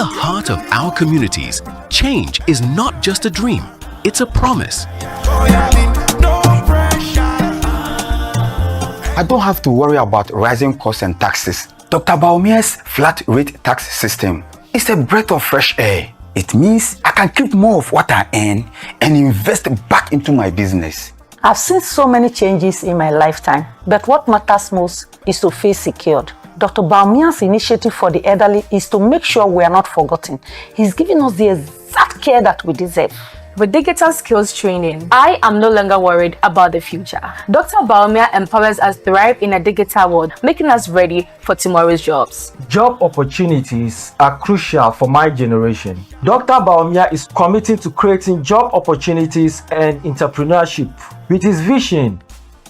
the heart of our communities, change is not just a dream, it's a promise. I don't have to worry about rising costs and taxes. Dr. Bawumia's flat rate tax system is a breath of fresh air. It means I can keep more of what I earn and invest back into my business. I've seen so many changes in my lifetime, but what matters most is to feel secured. Dr. Bawumia's initiative for the elderly is to make sure we are not forgotten. He's giving us the exact care that we deserve. With digital skills training, I am no longer worried about the future. Dr. Bawumia empowers us to thrive in a digital world, making us ready for tomorrow's jobs. Job opportunities are crucial for my generation. Dr. Bawumia is committed to creating job opportunities and entrepreneurship. With his vision,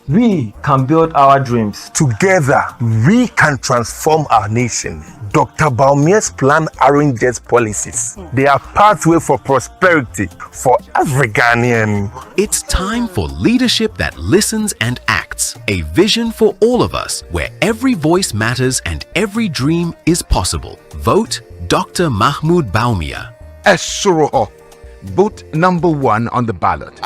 we can build our dreams. Together, we can transform our nation. Dr. Bawumia's plan aren't just policies. They are pathway for prosperity for every Ghanaian. It's time for leadership that listens and acts. A vision for all of us, where every voice matters and every dream is possible. Vote Dr. Mahmoud Bawumia. Esoroho. Vote number 1 on the ballot.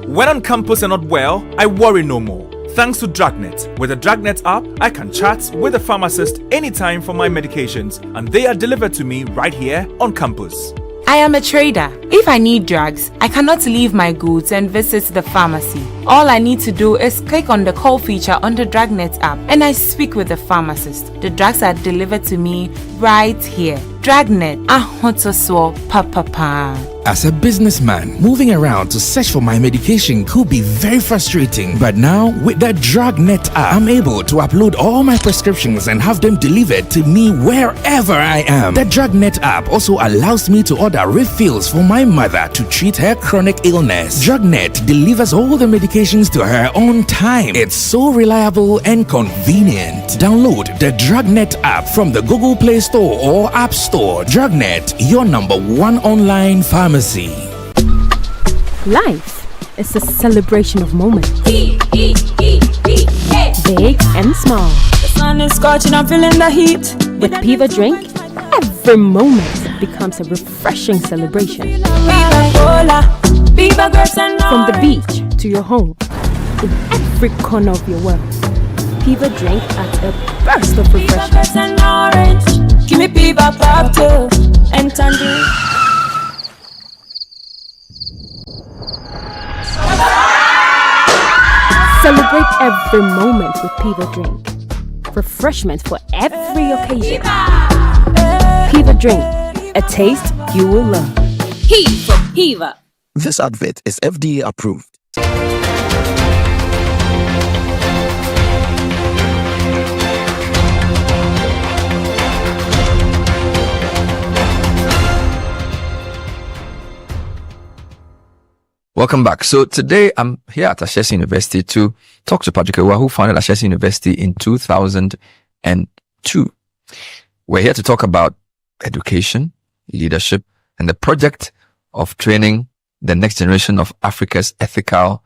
When on campus and not well, I worry no more. Thanks to Dragnet. With the Dragnet app, I can chat with a pharmacist anytime for my medications, and they are delivered to me right here on campus. I am a trader. If I need drugs, I cannot leave my goods and visit the pharmacy. All I need to do is click on the call feature on the Dragnet app and I speak with the pharmacist. The drugs are delivered to me right here. Dragnet, ahotoswo papa. As a businessman, moving around to search for my medication could be very frustrating. But now, with the Dragnet app, I'm able to upload all my prescriptions and have them delivered to me wherever I am. The Dragnet app also allows me to order refills for my mother to treat her chronic illness. Dragnet delivers all the medications to her on time. It's so reliable and convenient. Download the Dragnet app from the Google Play Store or App Store. Dragnet, your #1 online pharmacy. Life is a celebration of moments. Big and small. The sun is scorching, I'm feeling the heat. With Piva Drink, every moment becomes a refreshing celebration. From the beach to your home, in every corner of your world, Piva Drink adds a burst of refreshment. Give me Piva Pop too, and tangerine. Celebrate every moment with Piva Drink. Refreshment for every occasion. Piva Drink, a taste you will love. Piva. This advert is FDA approved. Welcome back. So today I'm here at Ashesi University to talk to Patrick Awuah, who founded Ashesi University in 2002. We're here to talk about education, leadership, and the project of training the next generation of Africa's ethical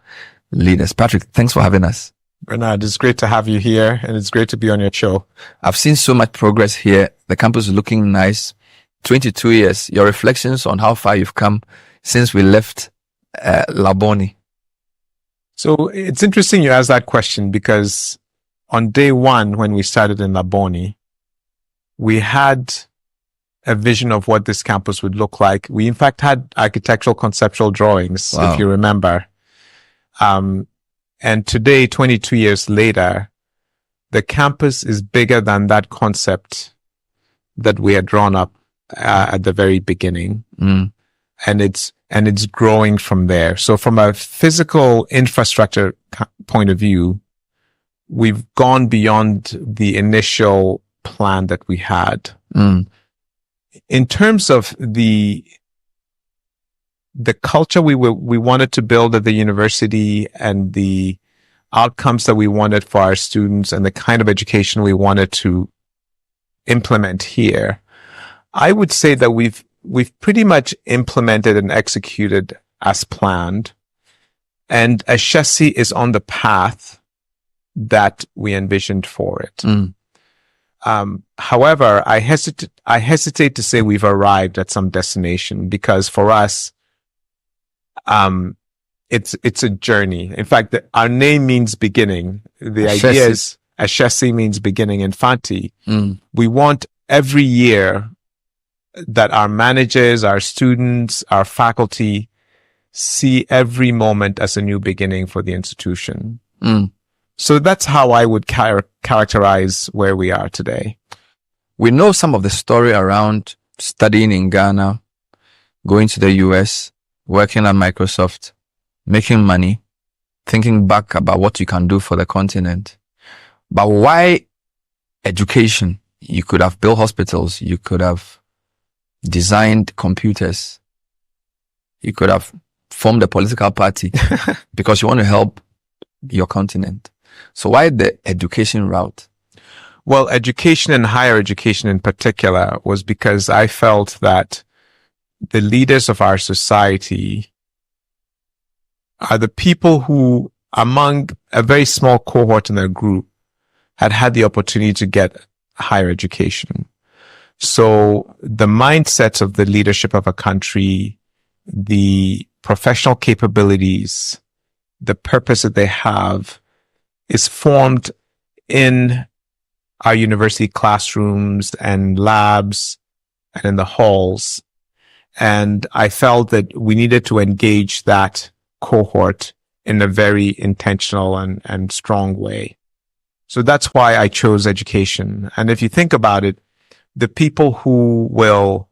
leaders. Patrick, thanks for having us. Bernard, it's great to have you here, and it's great to be on your show. I've seen so much progress here. The campus is looking nice. 22 years. Your reflections on how far you've come since we left Laboni. So it's interesting you ask that question, because on day one, when we started in Laboni, we had a vision of what this campus would look like. We in fact had architectural conceptual drawings, if you remember. And today, 22 years later, the campus is bigger than that concept that we had drawn up at the very beginning. And it's growing from there. So from a physical infrastructure point of view, we've gone beyond the initial plan that we had. In terms of the culture we wanted to build at the university and the outcomes that we wanted for our students and the kind of education we wanted to implement here, I would say that we've pretty much implemented and executed as planned. And Ashesi is on the path that we envisioned for it. However, I hesitate to say we've arrived at some destination, because for us, it's a journey. In fact, our name means beginning. The Ashesi. idea is Ashesi means beginning. Infanti. We want every year that our managers, our students, our faculty see every moment as a new beginning for the institution. So that's how I would characterize where we are today. We know some of the story around studying in Ghana, going to the US, working at Microsoft, making money, thinking back about what you can do for the continent. But why education? You could have built hospitals. You could have designed computers. You could have formed a political party because you want to help your continent. So why the education route? Well, education and higher education in particular was because I felt that the leaders of our society are the people who, among a very small cohort in their group, had the opportunity to get higher education. So the mindsets of the leadership of a country, the professional capabilities, the purpose that they have is formed in our university classrooms and labs and in the halls. And I felt that we needed to engage that cohort in a very intentional and strong way. So that's why I chose education. And if you think about it, the people who will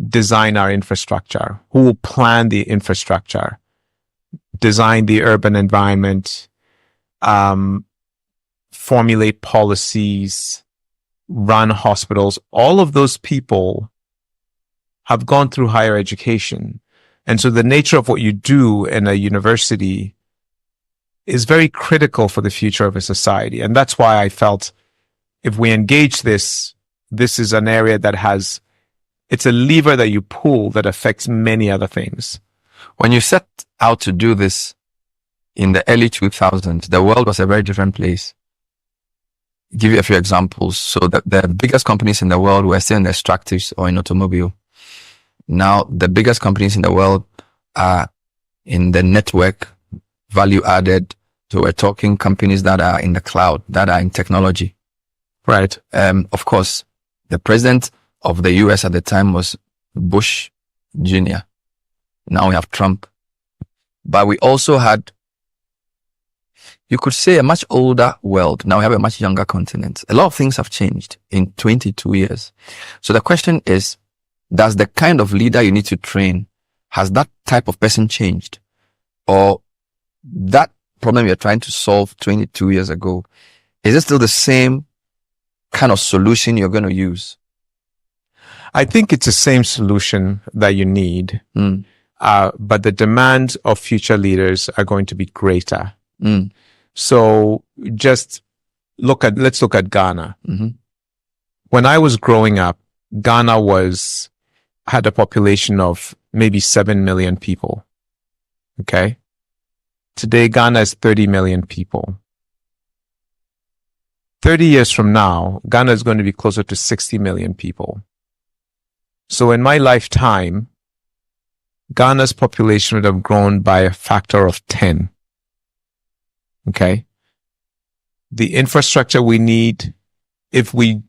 design our infrastructure, who will plan the infrastructure, design the urban environment, formulate policies, run hospitals, all of those people have gone through higher education. And so the nature of what you do in a university is very critical for the future of a society. And that's why I felt if we engage this is an area that it's a lever that you pull that affects many other things. When you set out to do this in the early 2000s, the world was a very different place. Give you a few examples. So the biggest companies in the world were still in extractives or in automobile. Now, the biggest companies in the world are in the network, value added. So we're talking companies that are in the cloud, that are in technology. Right. Of course, the president of the US at the time was Bush Jr. Now we have Trump. But we also had, you could say, a much older world. Now we have a much younger continent. A lot of things have changed in 22 years. So the question is, does the kind of leader you need to train, has that type of person changed? Or that problem you're trying to solve 22 years ago, is it still the same kind of solution you're going to use? I think it's the same solution that you need. But the demands of future leaders are going to be greater. So let's look at Ghana. When I was growing up, Ghana had a population of maybe 7 million people. Okay. Today, Ghana is 30 million people. 30 years from now, Ghana is going to be closer to 60 million people. So in my lifetime, Ghana's population would have grown by a factor of 10. Okay. The infrastructure we need, if we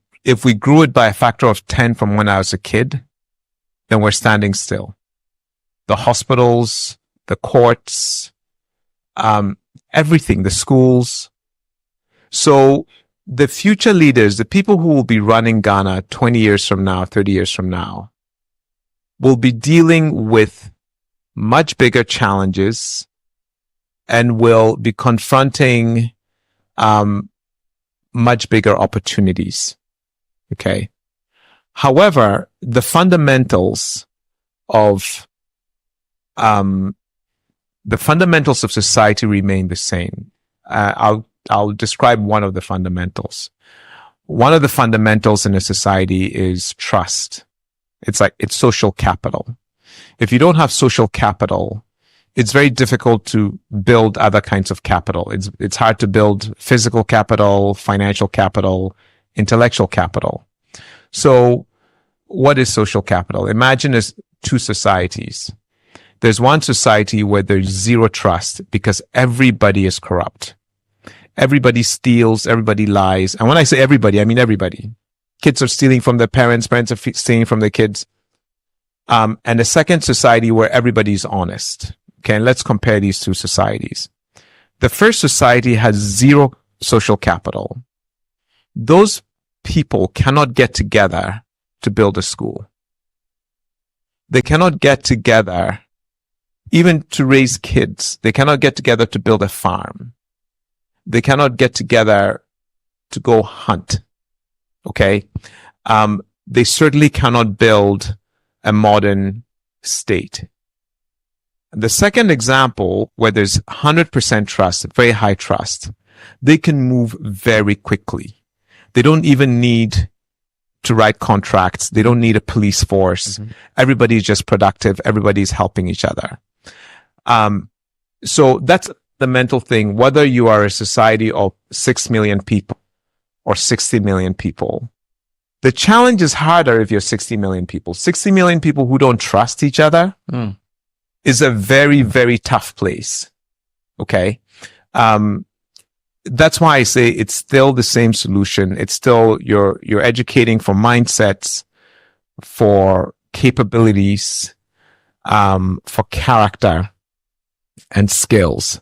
grew it by a factor of 10 from when I was a kid, then we're standing still. The hospitals, the courts, everything, the schools. So the future leaders, the people who will be running Ghana 20 years from now, 30 years from now, will be dealing with much bigger challenges and will be confronting much bigger opportunities. Okay. However, the fundamentals of society remain the same. I'll describe one of the fundamentals. One of the fundamentals in a society is trust. It's social capital. If you don't have social capital, it's very difficult to build other kinds of capital. It's hard to build physical capital, financial capital, intellectual capital. So what is social capital? Imagine there's two societies. There's one society where there's zero trust because everybody is corrupt. Everybody steals, everybody lies. And when I say everybody, I mean everybody. Kids are stealing from their parents, parents are stealing from their kids. And the second society where everybody's honest. Okay, and let's compare these two societies. The first society has zero social capital. Those people cannot get together to build a school. They cannot get together even to raise kids. They cannot get together to build a farm. They cannot get together to go hunt. Okay? They certainly cannot build a modern state. The second example, where there's 100% trust, very high trust, they can move very quickly. They don't even need to write contracts. They don't need a police force. Everybody's just productive. Everybody's helping each other. So that's the mental thing. Whether you are a society of 6 million people or 60 million people, the challenge is harder if you're 60 million people. 60 million people who don't trust each other is a very, very tough place. Okay. That's why I say it's still the same solution. It's still, you're educating for mindsets, for capabilities, for character and skills,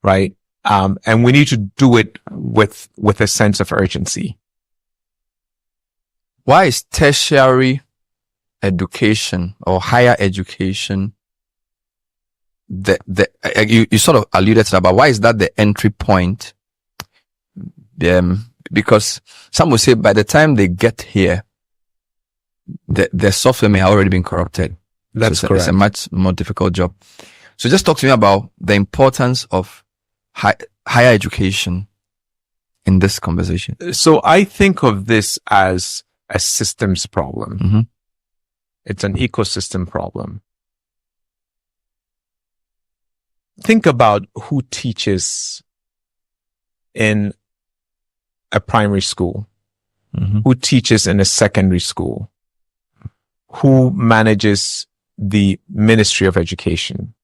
right? And we need to do it with a sense of urgency. Why is tertiary education or higher education you sort of alluded to that, but why is that the entry point? Because some will say by the time they get here, their software may have already been corrupted. That's correct. It's a much more difficult job. So just talk to me about the importance of higher education in this conversation. So I think of this as a systems problem. It's an ecosystem problem. Think about who teaches in a primary school, who teaches in a secondary school, who manages the Ministry of Education.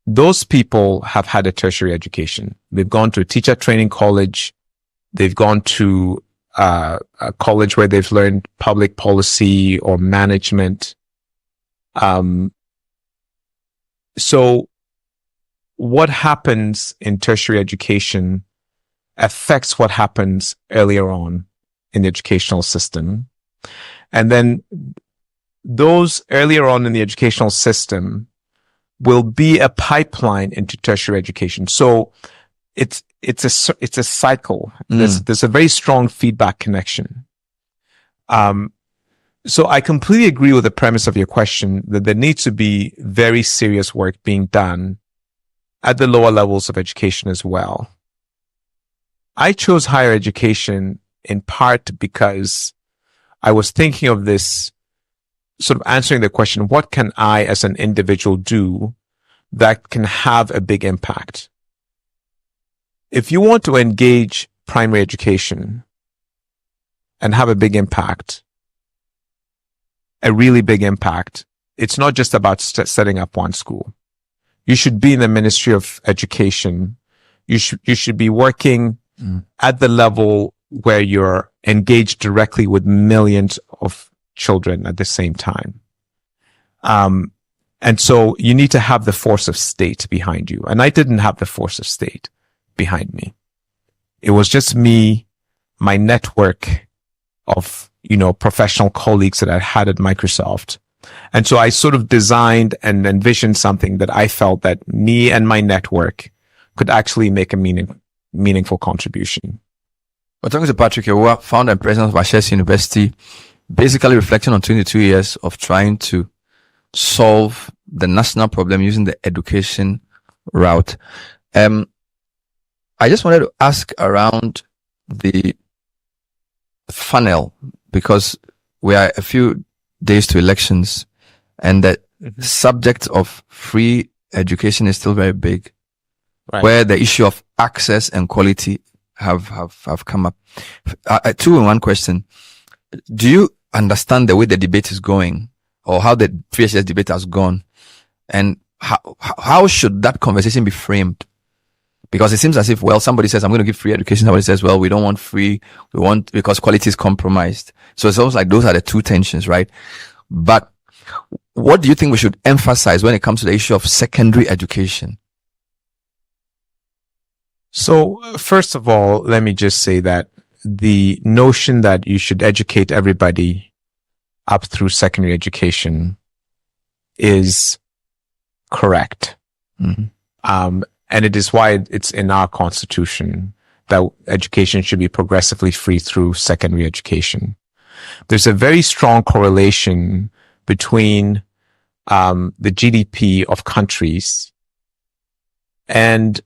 Those people have had a tertiary education. They've gone to a teacher training college. They've gone to a college where they've learned public policy or management. So what happens in tertiary education affects what happens earlier on in the educational system. And then those earlier on in the educational system will be a pipeline into tertiary education. So it's a cycle. There's a very strong feedback connection. So I completely agree with the premise of your question that there needs to be very serious work being done at the lower levels of education as well. I chose higher education in part because I was thinking of this, sort of answering the question, what can I as an individual do that can have a big impact? If you want to engage primary education and have a big impact, a really big impact, it's not just about setting up one school. You should be in the Ministry of Education. You should be working at the level where you're engaged directly with millions of children at the same time. And so you need to have the force of state behind you. And I didn't have the force of state behind me. It was just me, my network of, professional colleagues that I had at Microsoft. And so I sort of designed and envisioned something that I felt that me and my network could actually make a meaningful contribution. We're talking to Patrick Awuah, founder and president of Ashesi University, basically reflecting on 22 years of trying to solve the national problem using the education route. I just wanted to ask around the funnel, because we are a few days to elections and the subject of free education is still very big, right, where the issue of access and quality have come up. Two in one question. Do you understand the way the debate is going, or how the PHS debate has gone, and how should that conversation be framed? Because it seems as if, well, somebody says, I'm going to give free education. Somebody says, well, we don't want free. We want, because quality is compromised. So it's almost like those are the two tensions, right? But what do you think we should emphasize when it comes to the issue of secondary education? So, first of all, let me just say that the notion that you should educate everybody up through secondary education is correct. Mm-hmm. And it is why it's in our constitution that education should be progressively free through secondary education. There's a very strong correlation between the GDP of countries and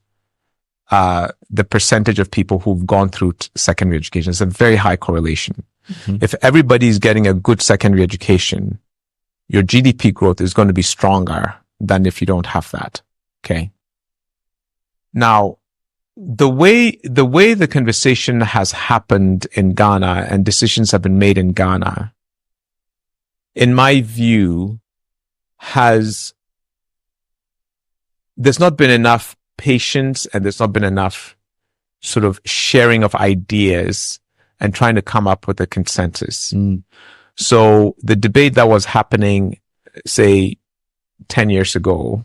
the percentage of people who've gone through secondary education. It's a very high correlation. Mm-hmm. If everybody's getting a good secondary education, your GDP growth is going to be stronger than if you don't have that. Okay. Now, the way the conversation has happened in Ghana and decisions have been made in Ghana, in my view, there's not been enough patience and there's not been enough sort of sharing of ideas and trying to come up with a consensus. So the debate that was happening, say, 10 years ago,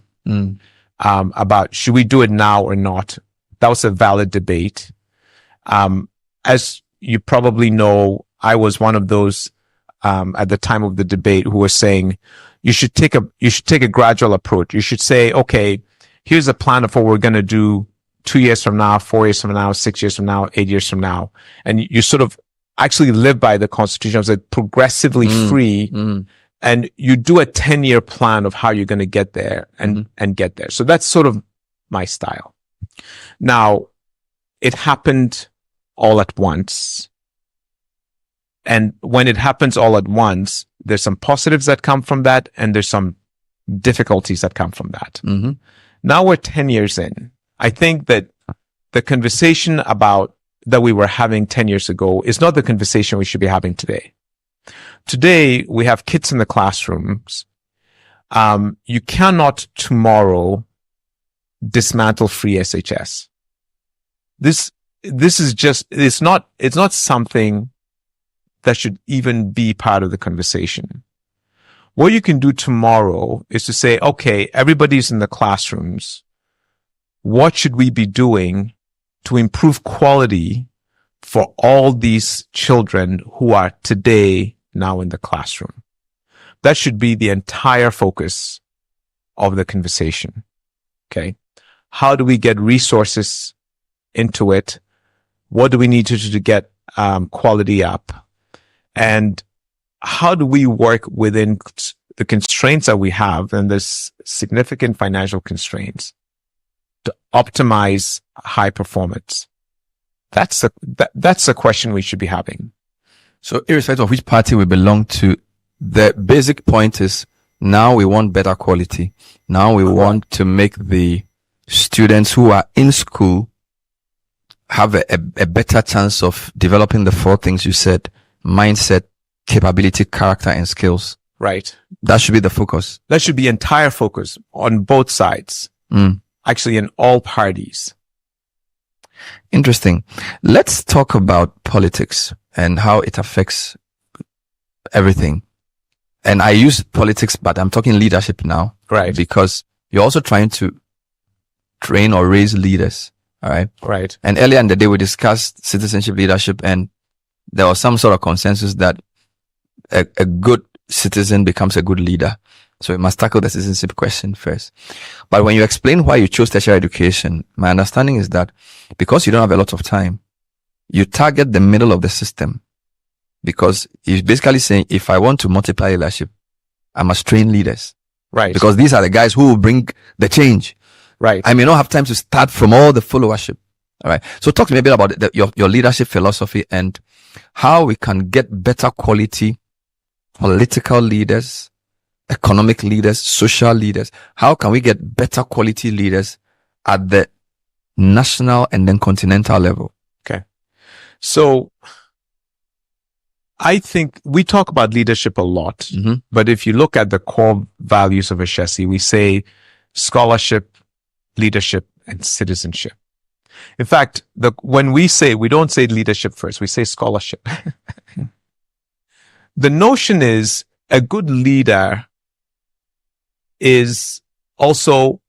about should we do it now or not, that was a valid debate. As you probably know, I was one of those at the time of the debate who was saying you should take a gradual approach. You should say, okay, here's a plan of what we're going to do 2 years from now, 4 years from now, 6 years from now, 8 years from now. And you sort of actually live by the constitution of it, progressively free. And you do a 10-year plan of how you're going to get there and get there. So that's sort of my style. Now, it happened all at once. And when it happens all at once, there's some positives that come from that and there's some difficulties that come from that. Mm-hmm. Now we're 10 years in. I think that the conversation about that we were having 10 years ago is not the conversation we should be having today. Today, we have kids in the classrooms. You cannot tomorrow dismantle free SHS. This is just, it's not something that should even be part of the conversation. What you can do tomorrow is to say, okay, everybody's in the classrooms. What should we be doing to improve quality for all these children who are today now in the classroom? That should be the entire focus of the conversation. Okay. How do we get resources into it? What do we need to do to get quality up? And how do we work within the constraints that we have, and there's significant financial constraints, to optimize high performance? That's the question we should be having. So irrespective of which party we belong to, the basic point is now we want better quality. Now we want to make the students who are in school have a better chance of developing the four things you said: mindset, capability, character, and skills. Right. That should be the focus. That should be entire focus on both sides. Actually, in all parties. Interesting. Let's talk about politics and how it affects everything. And I use politics, but I'm talking leadership now. Right. Because you're also trying to train or raise leaders. All right. Right. And earlier in the day, we discussed citizenship leadership, and there was some sort of consensus that a good citizen becomes a good leader. So we must tackle the citizenship question first. But when you explain why you chose tertiary education, my understanding is that because you don't have a lot of time, you target the middle of the system. Because you're basically saying, if I want to multiply leadership, I must train leaders. Right. Because these are the guys who will bring the change. Right. I may not have time to start from all the followership. All right. So talk to me a bit about your leadership philosophy and how we can get better quality political leaders, economic leaders, social leaders. How can we get better quality leaders at the national and then continental level? Okay. So I think we talk about leadership a lot, but if you look at the core values of Ashesi, we say scholarship, leadership, and citizenship. In fact, when we don't say leadership first, we say scholarship. The notion is a good leader is also,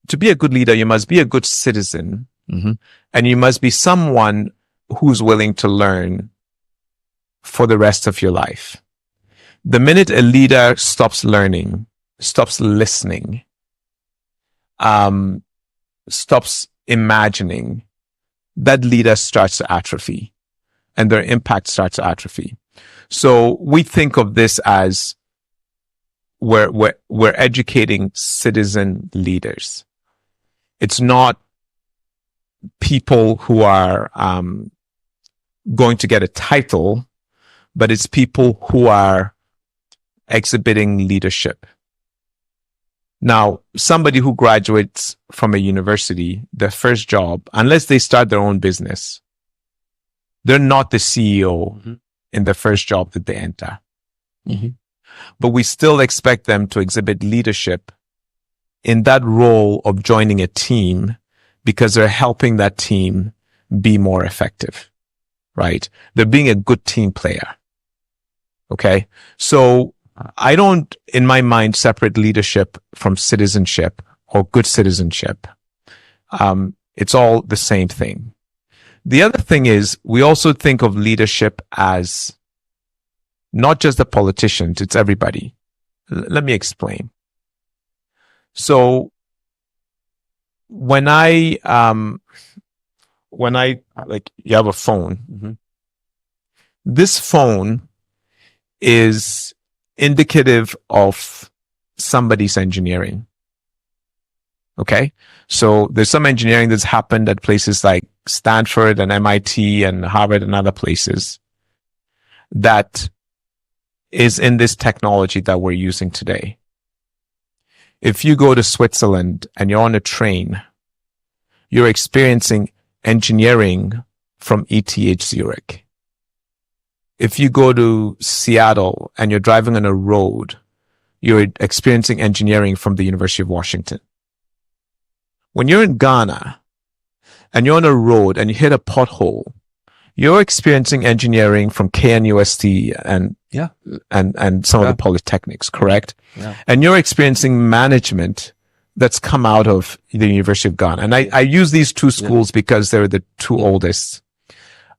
to be a good leader, you must be a good citizen, and you must be someone who's willing to learn for the rest of your life. The minute a leader stops learning, stops listening, stops imagining, that leader starts to atrophy and their impact starts to atrophy. So we think of this as we're educating citizen leaders. It's not people who are going to get a title, but it's people who are exhibiting leadership. Now, somebody who graduates from a university, their first job, unless they start their own business, they're not the CEO in the first job that they enter. But we still expect them to exhibit leadership in that role of joining a team because they're helping that team be more effective, right? They're being a good team player. Okay. So I don't, in my mind, separate leadership from citizenship or good citizenship. It's all the same thing. The other thing is we also think of leadership as not just the politicians, it's everybody. Let me explain. So when I like, you have a phone, this phone is indicative of somebody's engineering. Okay. So there's some engineering that's happened at places like Stanford and MIT and Harvard and other places that is in this technology that we're using today. If you go to Switzerland and you're on a train, you're experiencing engineering from ETH Zurich. If you go to Seattle and you're driving on a road, you're experiencing engineering from the University of Washington. When you're in Ghana and you're on a road and you hit a pothole, you're experiencing engineering from KNUST and some of the polytechnics, correct? Yeah. And you're experiencing management that's come out of the University of Ghana. And I use these two schools because they're the two oldest.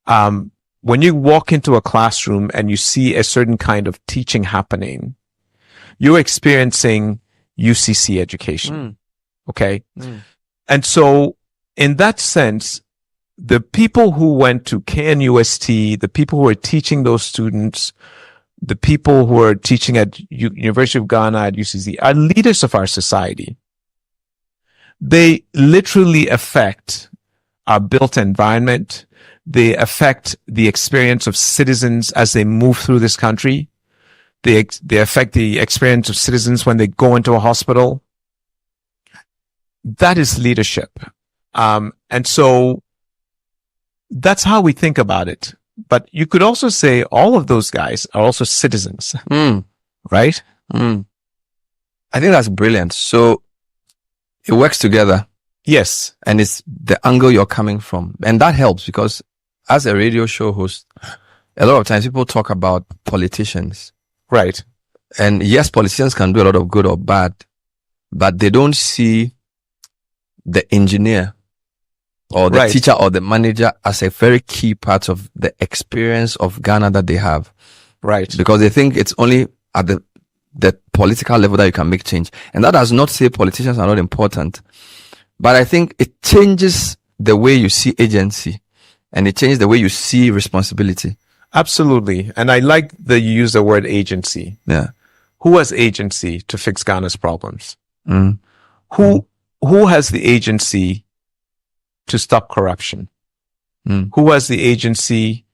When you walk into a classroom and you see a certain kind of teaching happening, you're experiencing UCC education. Okay. And so in that sense, the people who went to KNUST, the people who are teaching those students, the people who are teaching at University of Ghana, at UCC, are leaders of our society. They literally affect our built environment. They affect the experience of citizens as they move through this country. They affect the experience of citizens when they go into a hospital. That is leadership. And so that's how we think about it. But you could also say all of those guys are also citizens, right? I think that's brilliant. So it works together. Yes. And it's the angle you're coming from. And that helps because as a radio show host, a lot of times people talk about politicians. Right. And yes, politicians can do a lot of good or bad, but they don't see the engineer or the teacher or the manager as a very key part of the experience of Ghana that they have. Right. Because they think it's only at the political level that you can make change. And that does not say politicians are not important. But I think it changes the way you see agency and it changes the way you see responsibility. Absolutely. And I like that you use the word agency. Yeah. Who has agency to fix Ghana's problems? Who has the agency to stop corruption? Who has the agency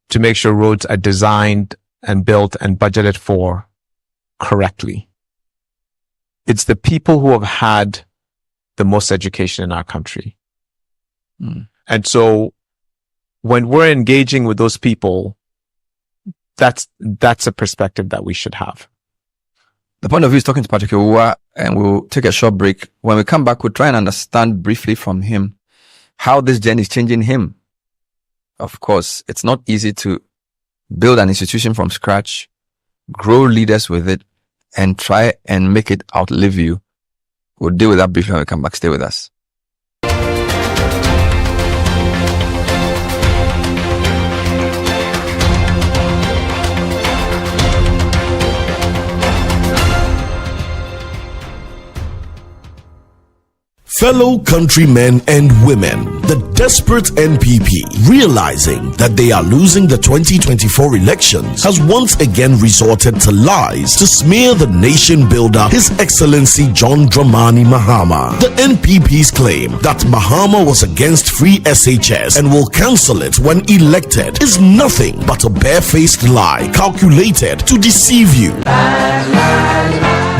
to make sure roads are designed and built and budgeted for correctly? It's the people who have had the most education in our country. And so when we're engaging with those people, that's a perspective that we should have. The point of view is talking to Patrick Awuah, and we'll take a short break. When we come back, we'll try and understand briefly from him how this journey is changing him. Of course, it's not easy to build an institution from scratch, grow leaders with it, and try and make it outlive you. We'll deal with that briefly when we come back. Stay with us. Fellow countrymen and women, the desperate NPP, realizing that they are losing the 2024 elections, has once again resorted to lies to smear the nation builder, His Excellency John Dramani Mahama. The NPP's claim that Mahama was against free SHS and will cancel it when elected is nothing but a barefaced lie calculated to deceive you.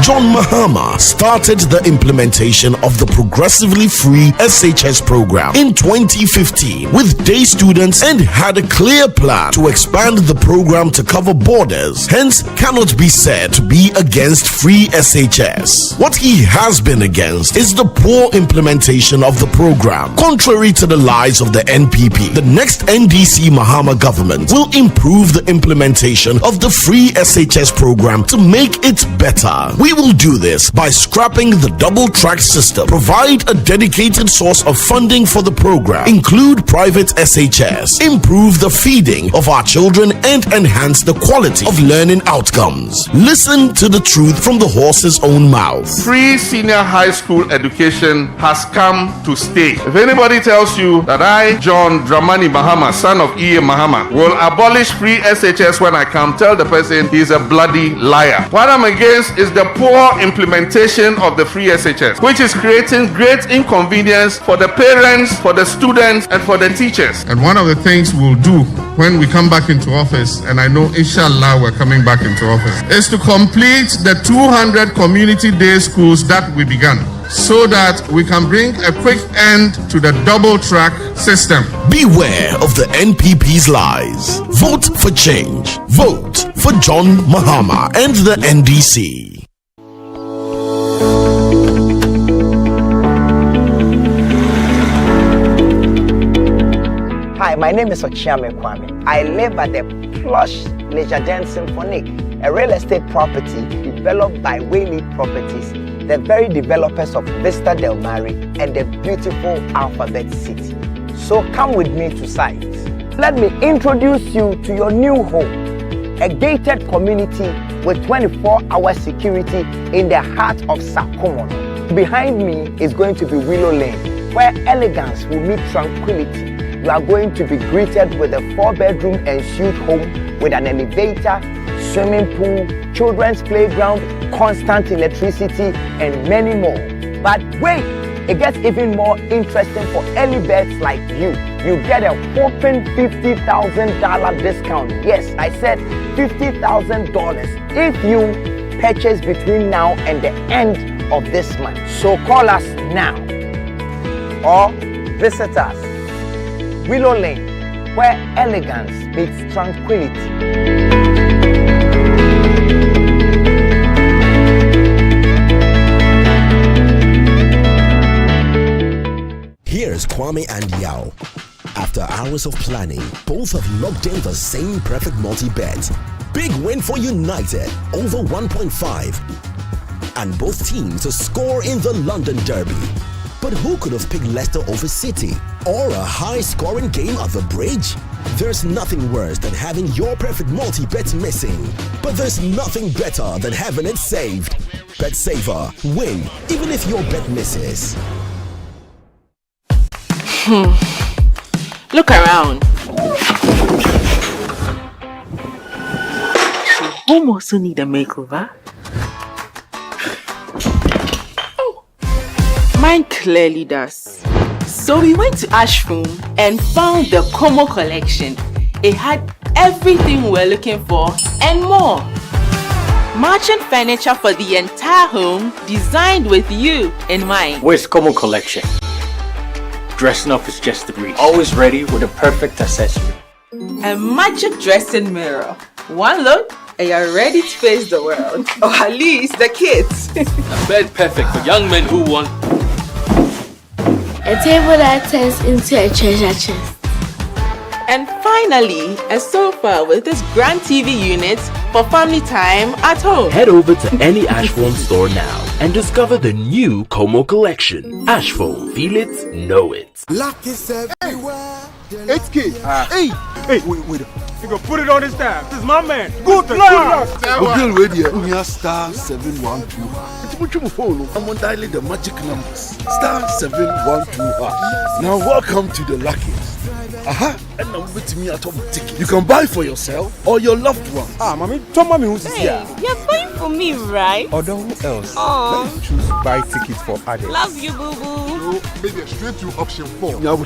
John Mahama started the implementation of the progressively free SHS program in 2015 with day students and had a clear plan to expand the program to cover borders, hence cannot be said to be against free SHS. What he has been against is the poor implementation of the program. Contrary to the lies of the NPP, the next NDC Mahama government will improve the implementation of the free SHS program to make it better. We will do this by scrapping the double track system, provide a dedicated source of funding for the program, include private SHS, improve the feeding of our children, and enhance the quality of learning outcomes. Listen to the truth from the horse's own mouth. Free senior high school education has come to stay. If anybody tells you that I, John Dramani Mahama, son of E.A. Mahama, will abolish free SHS when I come, tell the person he's a bloody liar. What I'm against is the poor implementation of the free SHS, which is creating great inconvenience for the parents, for the students, and for the teachers. And one of the things we'll do when we come back into office, and I know inshallah we're coming back into office, is to complete the 200 community day schools that we began, so that we can bring a quick end to the double track system. Beware of the NPP's lies. Vote for change. Vote for John Mahama and the NDC. Hi, my name is Ochiame Kwame. I live at the plush Leisure Den Symphonic, a real estate property developed by Whaley Properties, the very developers of Vista Del Mare and the beautiful Alphabet City. So come with me to site. Let me introduce you to your new home, a gated community with 24-hour security in the heart of Sakomono. Behind me is going to be Willow Lane, where elegance will meet tranquility. You are going to be greeted with a 4-bedroom ensuite home with an elevator, swimming pool, children's playground, constant electricity, and many more. But wait, it gets even more interesting for early birds like you. You get a whopping $50,000 discount. Yes, I said $50,000 if you purchase between now and the end of this month. So call us now or visit us. Willow Lane, where elegance meets tranquility. Here's Kwame and Yao. After hours of planning, both have locked in the same perfect multi-bet. Big win for United, over 1.5. And both teams to score in the London Derby. But who could have picked Leicester over City? Or a high-scoring game at the Bridge? There's nothing worse than having your perfect multi-bet missing. But there's nothing better than having it saved. Bet saver, win, even if your bet misses. Look around. Home also need a makeover. Mine clearly does. So we went to Ashroom and found the Como collection. It had everything we're looking for and more. Matching furniture for the entire home, designed with you in mind. Where's Como collection? dressing up is just a breeze. Always ready with a perfect accessory. A magic dressing mirror. One look and you're ready to face the world. Or at least the kids. A bed perfect for young men who want a table that turns into a treasure chest. And finally, a sofa with this grand TV unit for family time at home. Head over to any Ashfoam store now and discover the new Como collection. Ashfoam, feel it, know it. Luck is everywhere. 8K. Hey, wait. You go put it on his tab. This is my man. Good luck. Google radio. We have star 712. I'm on dialing the magic numbers. Star 712. Now welcome to the luckiest. And now with me at home ticket. You can buy for yourself or your loved ones. Mommy, tell mommy who's here. You're buying for me, right? Or who else? Aww. Let me choose buy tickets for others. Love you, boo boo. Maybe straight to option 4. Now you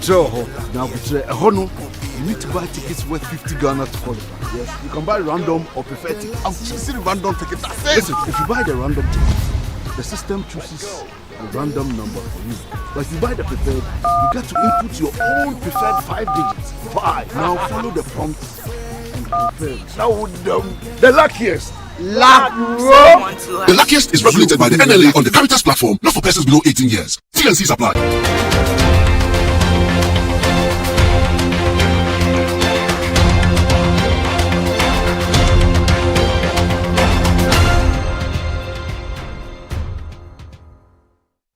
need to buy tickets worth 50 Ghana to qualify. Yes, you can buy random or preferred tickets. I'm choosing random ticket. That's it. Listen, if you buy the random ticket, the system chooses a random number for you. But if you buy the preferred, you get to input your own preferred 5 digits. 5. Now follow the prompts and confirm. Now the luckiest. The luckiest is regulated by the NLA on the Caritas platform, not for persons below 18 years. T&Cs apply.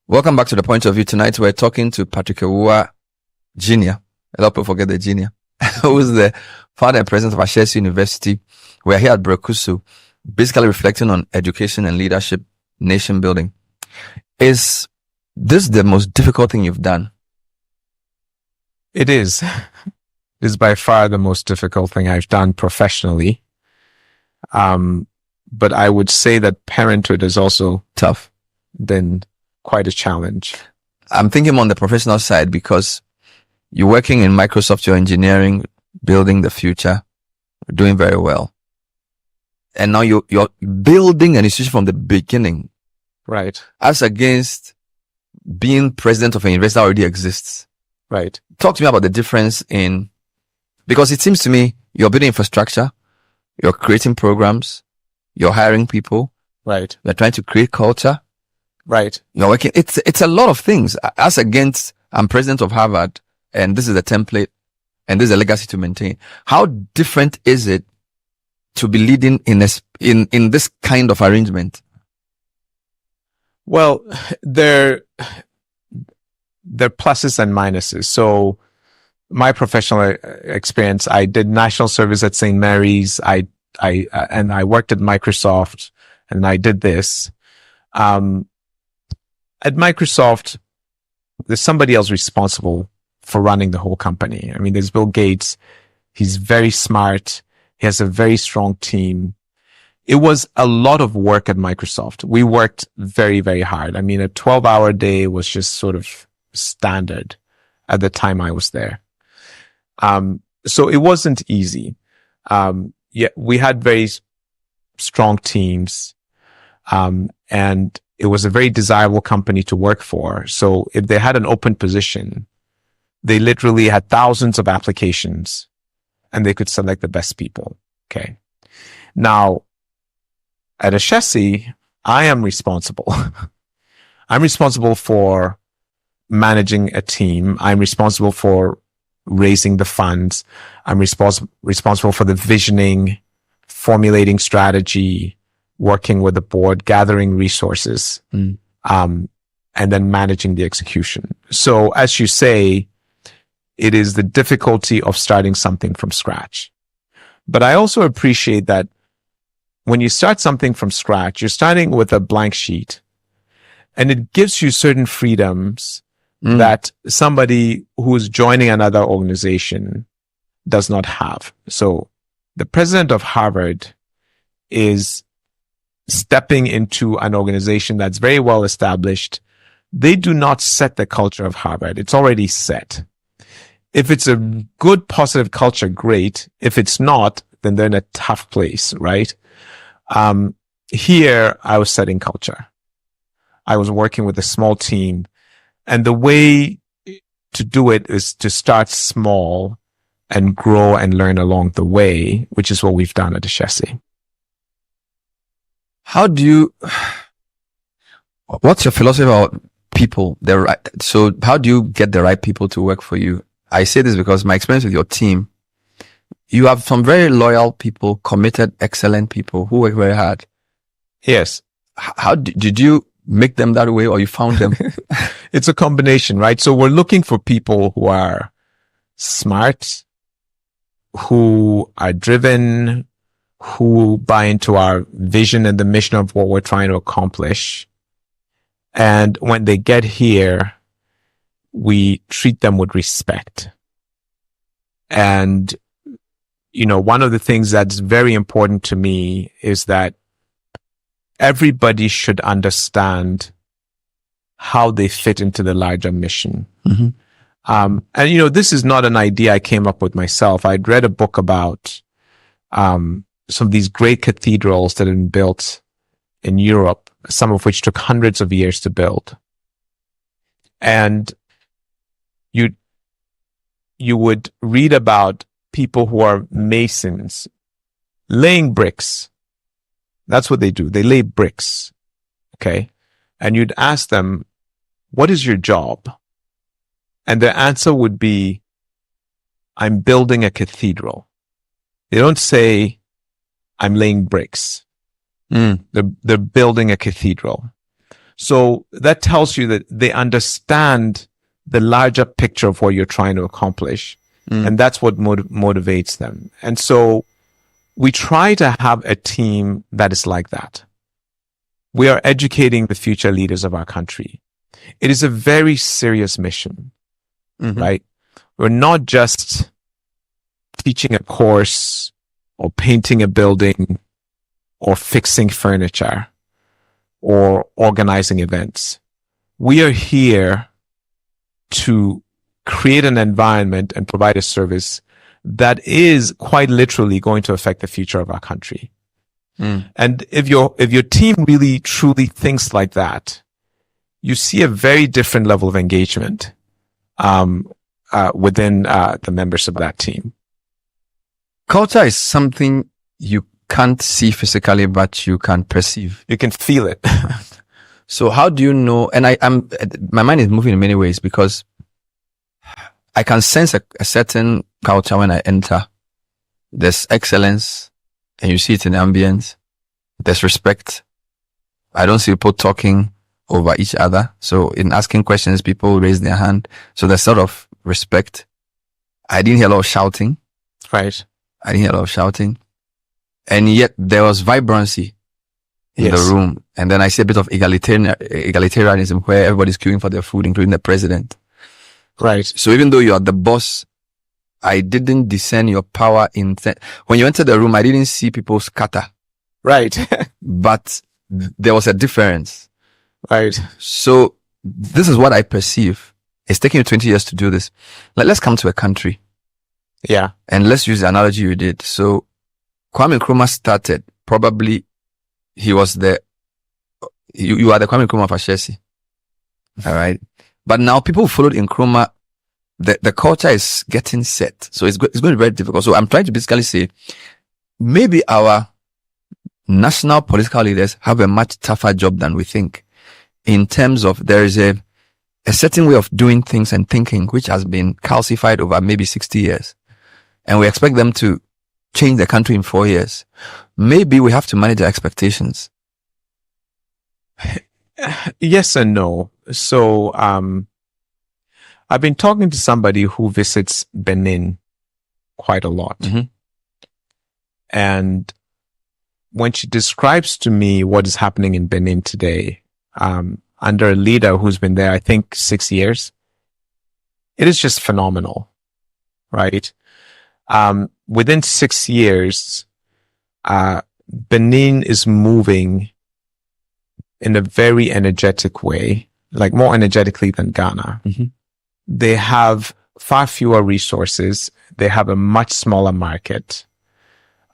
Welcome back to The Point of View. Tonight we're talking to Patrick Awuah Jr. A lot of people forget the Jr. who's the founder and president of Ashesi University. We're here at Brekusu, basically reflecting on education and leadership, nation building. Is this the most difficult thing you've done? It is. It is by far the most difficult thing I've done professionally. But I would say that parenthood is also tough. Then quite a challenge. I'm thinking on the professional side because you're working in Microsoft, you're engineering, building the future, doing very well. And now you're building an institution from the beginning. Right. As against being president of a university that already exists. Right. Talk to me about the difference because it seems to me you're building infrastructure, you're creating programs, you're hiring people. Right. You're trying to create culture. Right. You're working. It's a lot of things. As against, I'm president of Harvard and this is the template and this is a legacy to maintain. How different is it to be leading in this kind of arrangement? Well, there are pluses and minuses. So my professional experience, I did national service at St. Mary's. I worked at Microsoft and I did this. At Microsoft, there's somebody else responsible for running the whole company. I mean, there's Bill Gates. He's very smart. He has a very strong team. It was a lot of work at Microsoft. We worked very, very hard. I mean, a 12-hour day was just sort of standard at the time I was there. So it wasn't easy. Yeah, we had very strong teams. And it was a very desirable company to work for. So if they had an open position, they literally had thousands of applications and they could select the best people. Okay. Now, at Ashesi, I am responsible. I'm responsible for managing a team. I'm responsible for raising the funds. I'm responsible for the visioning, formulating strategy, working with the board, gathering resources, and then managing the execution. So as you say, it is the difficulty of starting something from scratch. But I also appreciate that when you start something from scratch, you're starting with a blank sheet and it gives you certain freedoms that somebody who's joining another organization does not have. So the president of Harvard is stepping into an organization that's very well established. They do not set the culture of Harvard. It's already set. If it's a good, positive culture, great. If it's not, then they're in a tough place, right? Here, I was setting culture. I was working with a small team. And the way to do it is to start small and grow and learn along the way, which is what we've done at Ashesi. What's your philosophy about people? So how do you get the right people to work for you? I say this because my experience with your team, you have some very loyal people, committed, excellent people who work very hard. Yes. How did you make them that way, or you found them? It's a combination, right? So we're looking for people who are smart, who are driven, who buy into our vision and the mission of what we're trying to accomplish. And when they get here, we treat them with respect. And, one of the things that's very important to me is that everybody should understand how they fit into the larger mission. Mm-hmm. And this is not an idea I came up with myself. I'd read a book about some of these great cathedrals that had been built in Europe, some of which took hundreds of years to build. And you would read about people who are masons laying bricks. That's what they do. They lay bricks. Okay. And you'd ask them, what is your job? And their answer would be, I'm building a cathedral. They don't say, I'm laying bricks. They're building a cathedral. So that tells you that they understand the larger picture of what you're trying to accomplish. And that's what motivates them. And so we try to have a team that is like that. We are educating the future leaders of our country. It is a very serious mission, right? We're not just teaching a course or painting a building or fixing furniture or organizing events. We are here to create an environment and provide a service that is quite literally going to affect the future of our country. And if your team really truly thinks like that, you see a very different level of engagement within the members of that team. Culture is something you can't see physically, but you can perceive. You can feel it. So how do you know? And my mind is moving in many ways because I can sense a certain culture when I enter. There's excellence, and you see it in the ambience. There's respect. I don't see people talking over each other. So in asking questions, people raise their hand. So there's sort of respect. I didn't hear a lot of shouting. Right. I didn't hear a lot of shouting. And yet there was vibrancy in the room. And then I see a bit of egalitarianism where everybody's queuing for their food, including the president. Right. So even though you are the boss, I didn't discern your power when you entered the room, I didn't see people scatter. Right. But there was a difference. Right. So this is what I perceive. It's taking you 20 years to do this. Let's come to a country. Yeah. And let's use the analogy you did. So Kwame Nkrumah started, probably he was you are the Kwame Nkrumah of Ashesi. All right. But now people who followed Nkrumah, the culture is getting set. So it's going to be very difficult. So I'm trying to basically say, maybe our national political leaders have a much tougher job than we think, in terms of there is a certain way of doing things and thinking which has been calcified over maybe 60 years. And we expect them to change the country in 4 years. Maybe we have to manage our expectations. Yes and no. So, I've been talking to somebody who visits Benin quite a lot. And when she describes to me what is happening in Benin today, under a leader who's been there, I think 6 years, it is just phenomenal, right? Within 6 years, Benin is moving in a very energetic way, like more energetically than Ghana. They have far fewer resources. They have a much smaller market.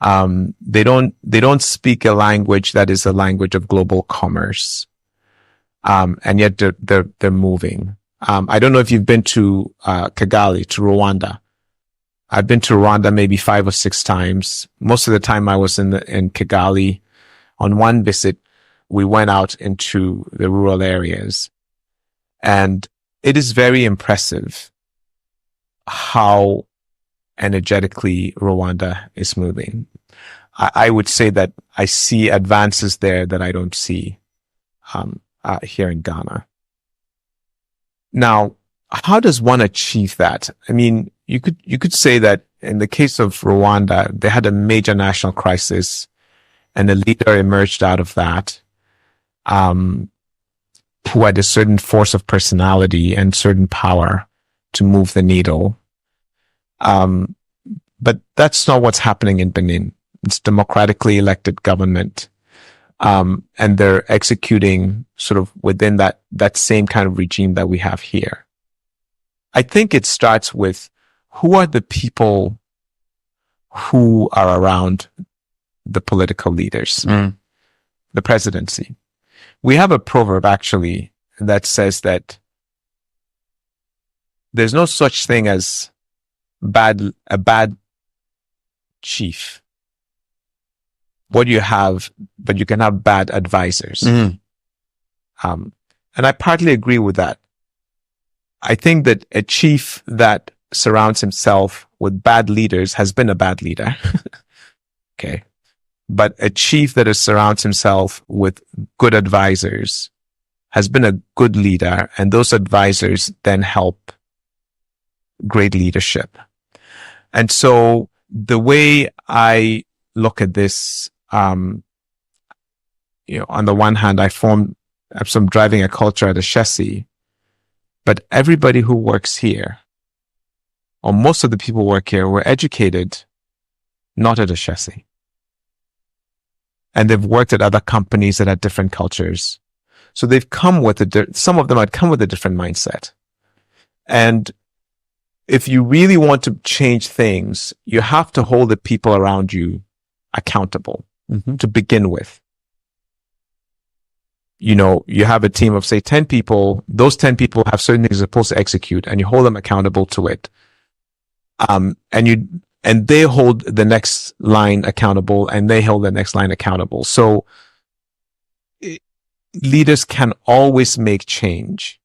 They don't speak a language that is a language of global commerce. And yet they're moving. I don't know if you've been to Kigali, to Rwanda. I've been to Rwanda maybe 5 or 6 times. Most of the time I was in Kigali. On one visit, we went out into the rural areas, and it is very impressive how energetically Rwanda is moving. I would say that I see advances there that I don't see here in Ghana. Now, how does one achieve that? I mean, you could say that in the case of Rwanda, they had a major national crisis, and a leader emerged out of that, who had a certain force of personality and certain power to move the needle. But that's not what's happening in Benin. It's democratically elected government. And they're executing sort of within that same kind of regime that we have here. I think it starts with who are the people who are around the political leaders, the presidency. We have a proverb actually that says that there's no such thing as a bad chief. What you have, but you can have bad advisors. And I partly agree with that. I think that a chief that surrounds himself with bad leaders has been a bad leader. Okay. But a chief that surrounds himself with good advisors has been a good leader, and those advisors then help great leadership. And so the way I look at this, on the one hand, I'm driving a culture at Ashesi, but everybody who works here, or most of the people who work here, were educated not at Ashesi. And they've worked at other companies that had different cultures. So they've come with some of them had come with a different mindset. And if you really want to change things, you have to hold the people around you accountable to begin with. You have a team of say 10 people. Those 10 people have certain things they're supposed to execute, and you hold them accountable to it. And they hold the next line accountable, and they hold the next line accountable. So leaders can always make change.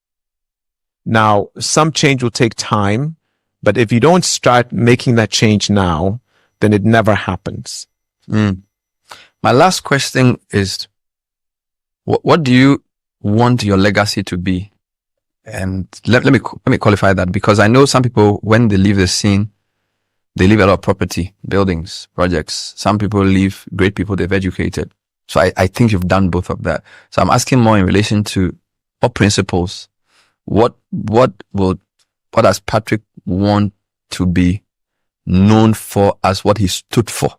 Now, some change will take time, but if you don't start making that change now, then it never happens. My last question is, what do you want your legacy to be? And let me qualify that, because I know some people, when they leave the scene, they leave a lot of property, buildings, projects. Some people leave great people they've educated. So I think you've done both of that. So I'm asking more in relation to what principles, what does Patrick want to be known for as what he stood for?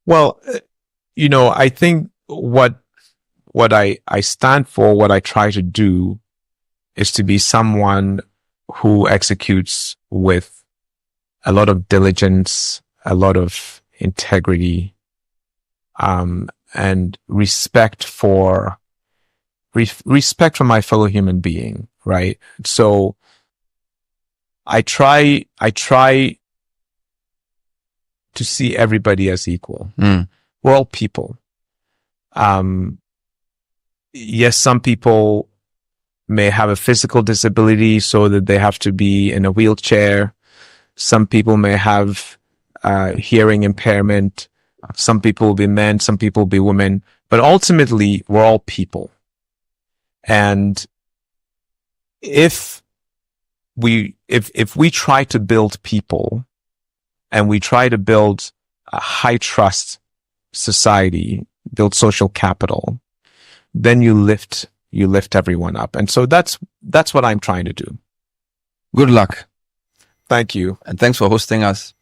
Well, I think what I stand for, what I try to do, is to be someone who executes with a lot of diligence, a lot of integrity, and respect for my fellow human being, right? So I try to see everybody as equal. We're all people. Yes, some people may have a physical disability so that they have to be in a wheelchair. Some people may have hearing impairment. Some people will be men, some people will be women. But ultimately, we're all people. And if we try to build people, and we try to build a high trust society, build social capital, then you lift everyone up. And so that's what I'm trying to do. Good luck. Thank you. And thanks for hosting us.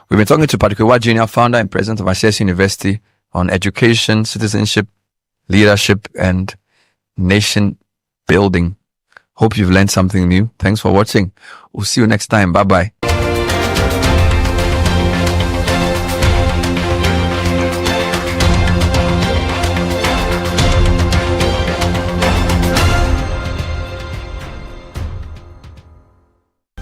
We've been talking to Patrick Awuah Jr., founder and president of Ashesi University, on education, citizenship, leadership, and nation building. Hope you've learned something new. Thanks for watching. We'll see you next time. Bye-bye.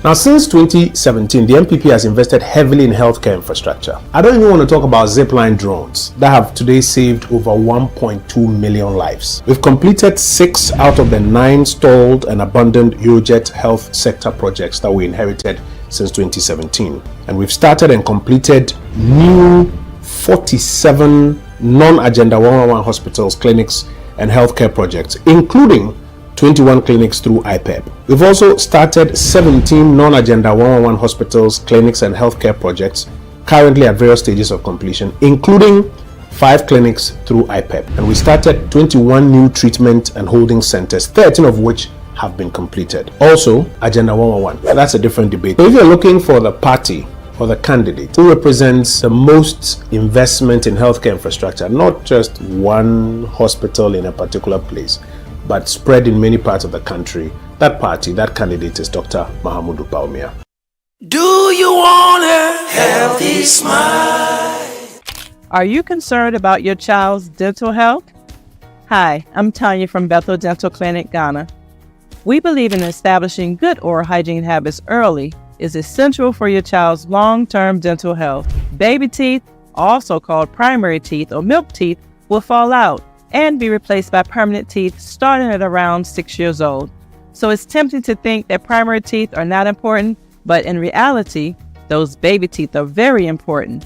Now, since 2017, the MPP has invested heavily in healthcare infrastructure. I don't even want to talk about zipline drones that have today saved over 1.2 million lives. We've completed 6 out of the 9 stalled and abandoned Eurojet health sector projects that we inherited since 2017. And we've started and completed new 47 non-Agenda 111 hospitals, clinics, and healthcare projects, including 21 clinics through IPEP. We've also started 17 non-Agenda 111 hospitals, clinics, and healthcare projects currently at various stages of completion, including 5 clinics through IPEP. And we started 21 new treatment and holding centers, 13 of which have been completed. Also, Agenda 111. That's a different debate. So if you're looking for the party or the candidate who represents the most investment in healthcare infrastructure, not just one hospital in a particular place, but spread in many parts of the country, that party, that candidate is Dr. Mahamudu Bawumia. Do you want a healthy smile? Are you concerned about your child's dental health? Hi, I'm Tanya from Bethel Dental Clinic, Ghana. We believe in establishing good oral hygiene habits early is essential for your child's long-term dental health. Baby teeth, also called primary teeth or milk teeth, will fall out and be replaced by permanent teeth starting at around 6 years old. So it's tempting to think that primary teeth are not important, but in reality, those baby teeth are very important.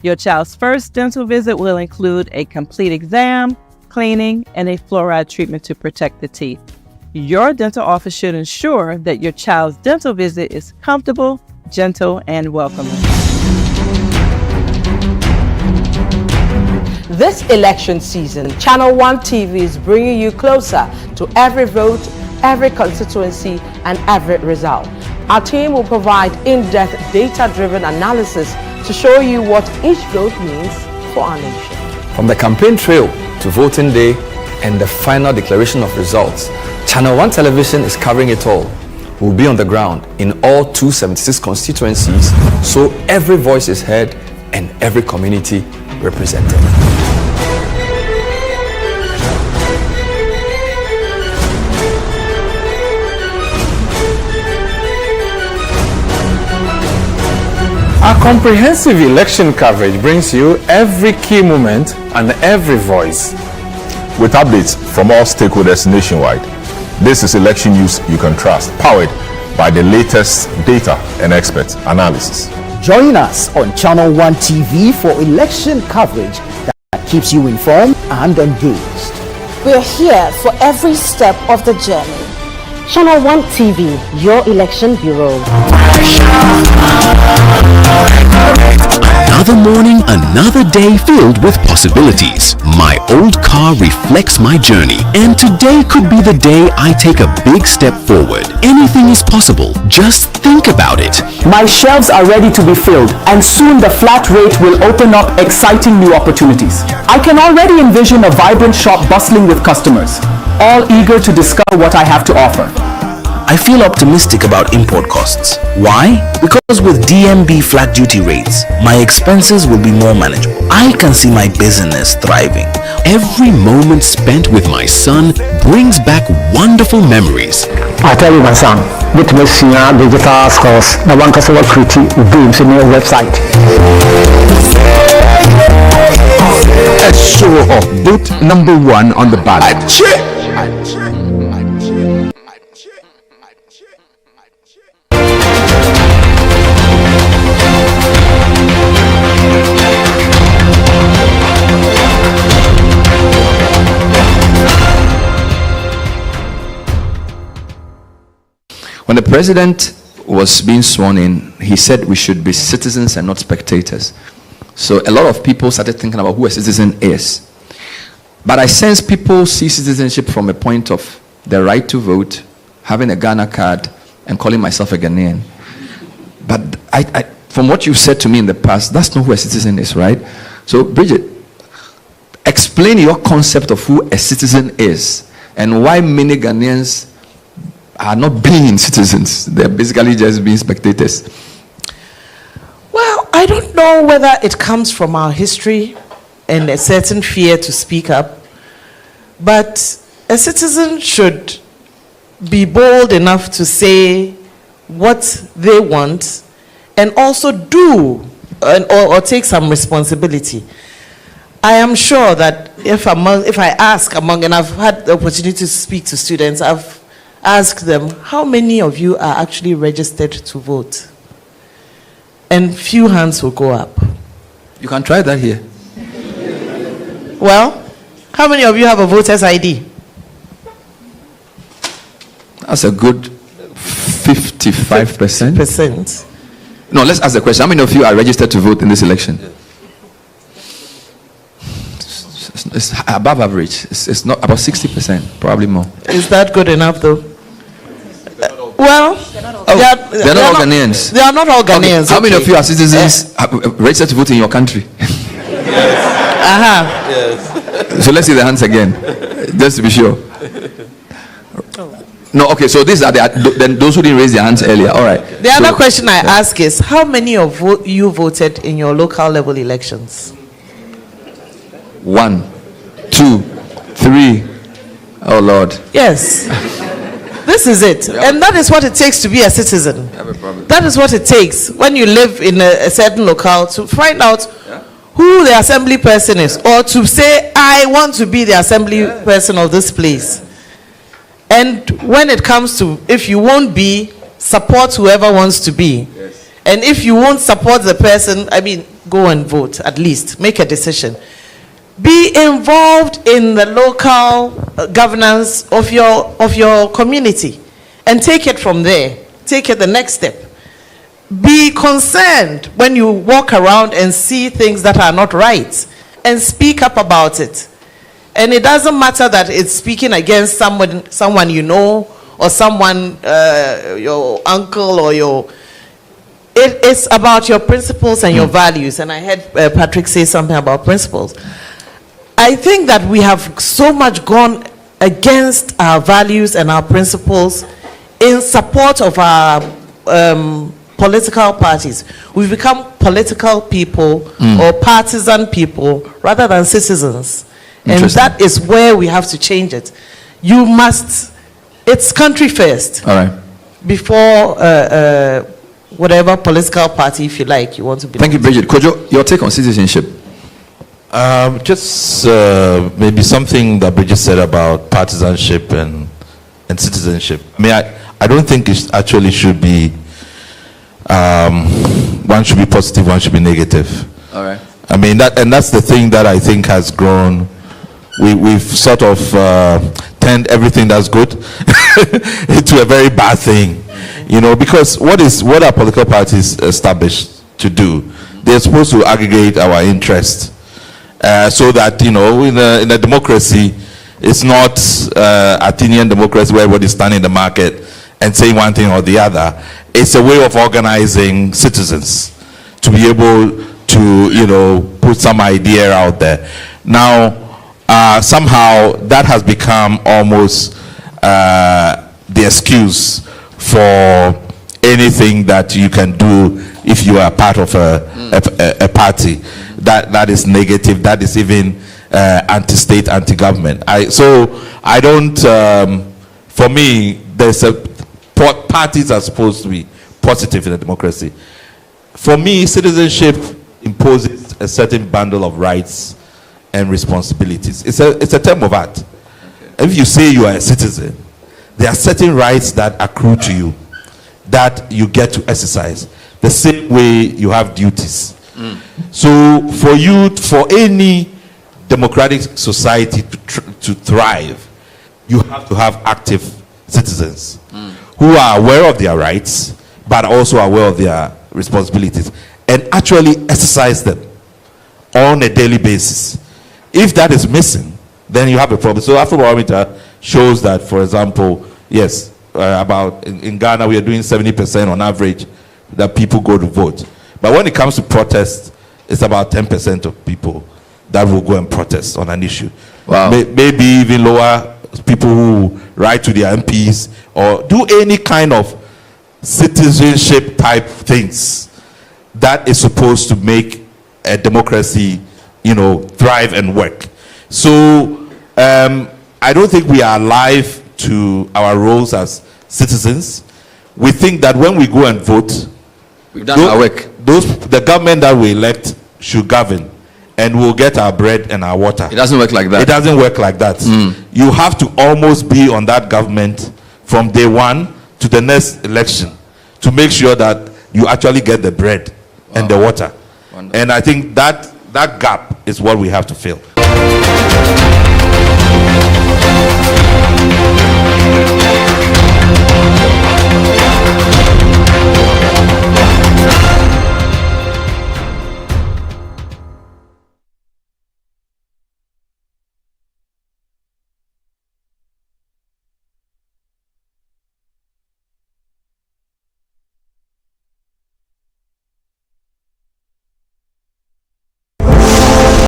Your child's first dental visit will include a complete exam, cleaning, and a fluoride treatment to protect the teeth. Your dental office should ensure that your child's dental visit is comfortable, gentle, and welcoming. This election season, Channel 1 TV is bringing you closer to every vote, every constituency, and every result. Our team will provide in-depth data-driven analysis to show you what each vote means for our nation. From the campaign trail to voting day and the final declaration of results, Channel 1 Television is covering it all. We'll be on the ground in all 276 constituencies, so every voice is heard and every community represented. Our comprehensive election coverage brings you every key moment and every voice. With updates from all stakeholders nationwide, this is election news you can trust, powered by the latest data and expert analysis. Join us on Channel 1 TV for election coverage that keeps you informed and engaged. We're here for every step of the journey. Channel 1 TV, your election bureau. Another morning, another day filled with possibilities. My old car reflects my journey, and today could be the day I take a big step forward. Anything is possible. Just think about it. My shelves are ready to be filled, and soon the flat rate will open up exciting new opportunities. I can already envision a vibrant shop bustling with customers, all eager to discover what I have to offer. I feel optimistic about import costs. Why? Because with DMB flat duty rates, my expenses will be more manageable. I can see my business thriving. Every moment spent with my son brings back wonderful memories. I tell you, my son, with Messiah digital scores, the one customer creating games in your website. A show of boot number 1 on the ballot. When the president was being sworn in, he said we should be citizens and not spectators. So a lot of people started thinking about who a citizen is. But I sense people see citizenship from a point of the right to vote, having a Ghana card, and calling myself a Ghanaian. But I, from what you've said to me in the past, that's not who a citizen is, right? So Bridget, explain your concept of who a citizen is and why many Ghanaians are not being citizens. They're basically just being spectators. Well, I don't know whether it comes from our history and a certain fear to speak up, but a citizen should be bold enough to say what they want and also do or take some responsibility. I am sure that if I ask among, and I've had the opportunity to speak to students, I've asked them, how many of you are actually registered to vote? And few hands will go up. You can try that here. Well, how many of you have a voter's ID? That's a good 55%. 50%. No, let's ask the question. How many of you are registered to vote in this election? It's above average. It's not about 60%, probably more. Is that good enough, though? Well, they're not all Ghanaians. They are not all Ghanaians. Okay. How many of you are citizens registered to vote in your country? Yes. So let's see the hands again, just to be sure. No, okay. So these are then those who didn't raise their hands earlier. All right. The other question I ask is, how many of you voted in your local level elections? 1, 2, 3. Oh Lord. Yes. This is it. And that is what it takes to be a citizen. That is what it takes when you live in a certain locale to find out who the assembly person is, or to say, I want to be the assembly person of this place. And when it comes to, if you won't be, support whoever wants to be. Yes. And if you won't support the person, go and vote, at least. Make a decision. Be involved in the local governance of your community and take it from there. Take it the next step. Be concerned when you walk around and see things that are not right and speak up about it. And it doesn't matter that it's speaking against someone you know, or someone, your uncle or it is about your principles and your values. And I heard Patrick say something about principles. I think that we have so much gone against our values and our principles in support of our political parties. We've become political people or partisan people rather than citizens. And that is where we have to change it. It's country first. All right. Before whatever political party, if you like, you want to be. Thank you, Bridget. Kojo, your take on citizenship? Maybe something that Bridget said about partisanship and citizenship. I don't think it actually should be, one should be positive, one should be negative. All right. That's the thing that I think has grown. We've sort of turned everything that's good into a very bad thing, because what are political parties established to do? They're supposed to aggregate our interest, so that in a democracy, it's not Athenian democracy where everybody's standing in the market and saying one thing or the other. It's a way of organizing citizens to be able to put some idea out there. Now, somehow that has become almost the excuse for anything that you can do if you are part of a party that is negative, that is even anti-state, anti-government. I don't. For me, parties are supposed to be positive in a democracy. For me, citizenship imposes a certain bundle of rights and responsibilities. It's a term of art. Okay. If you say you are a citizen, there are certain rights that accrue to you that you get to exercise the same way you have duties. So for any democratic society to thrive, you have to have active citizens who are aware of their rights but also aware of their responsibilities and actually exercise them on a daily basis. If that is missing, then you have a problem. So Afrobarometer shows that, for example, yes, in Ghana we are doing 70% on average that people go to vote. But when it comes to protest, it's about 10% of people that will go and protest on an issue. Wow. Maybe even lower, people who write to their MPs or do any kind of citizenship type things that is supposed to make a democracy thrive and work. So I don't think we are alive to our roles as citizens. we think that when we go and vote, we've done our work. The government that we elect should govern, and we'll get our bread and our water. It doesn't work like that. It doesn't work like that. You have to almost be on that government from day one to the next election to make sure that you actually get the bread and the water. Wonderful. And I think that gap is what we have to fill.